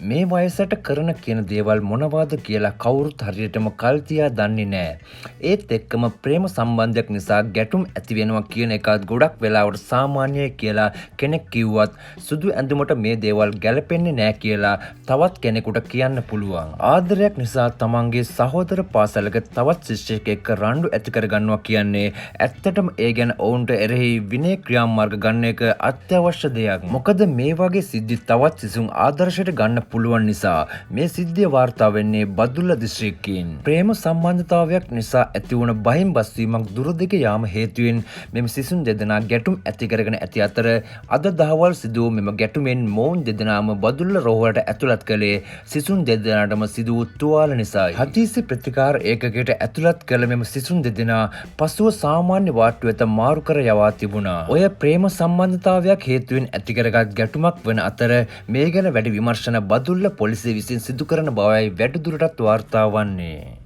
මේ වයසට කරන කියන දේවල් මොනවාද කියලා කවුරුත් හරියටම කල් තියා දන්නේ නැහැ. ඒත් එක්කම ප්‍රේම සම්බන්ධයක් නිසා ගැටුම් ඇති වෙනවා කියන එකත් ගොඩක් වෙලාවට සාමාන්‍යයි කියලා කෙනෙක් කිව්වත් සුදු ඇඳුමට මේ දේවල් ගැලපෙන්නේ නැහැ කියලා තවත් කෙනෙකුට කියන්න පුළුවන්. ආදරයක් නිසා තමන්ගේ සහෝදර පාසලක තවත් ශිෂ්‍යයෙක් එක්ක රණ්ඩු ඇති කරගන්නවා කියන්නේ ඇත්තටම ඒ ගැන ඔවුන්ට එරෙහි විනය ක්‍රියාමාර්ග ගන්න එක අත්‍යවශ්‍ය දෙයක්. මොකද මේ වගේ සිද්ධි තවත් සිසුන් ආදර්ශයට ගන්න පුළුවන් නිසා මේ සිද්ධිය වාර්තා වෙන්නේ බදුල්ල දිස්ත්‍රික්කයෙන්. ප්‍රේම සම්බන්ධතාවයක් නිසා ඇති වුණ බහින් බස්වීමක් දුරදිග යාම හේතුවෙන් මෙම සිසුන් දෙදෙනා ගැටුම් ඇති කරගෙන ඇති අතර අද දහවල් සිදු වූ මෙම ගැටුමෙන් මොවුන් දෙදෙනාම බදුල්ල රෝහලට ඇතුළත් කළේ සිසුන් දෙදෙනාටම සිදු වූ තුවාල නිසායි. හදිසි ප්‍රතිකාර ඒකකයට ඇතුළත් කළ මෙම සිසුන් දෙදෙනා පසුව සාමාන්‍ය වාට්ටු වෙත මාරු කර යවා තිබුණා. ඔය ප්‍රේම සම්බන්ධතාවයක් හේතුවෙන් ඇති කරගත් ගැටුමක් වන අතර මේ ගැන වැඩි විමර්ශන බදුල්ල පොලිසිය විසින් සිදු කරන බවයි වැඩිදුරටත් වාර්තා වන්නේ.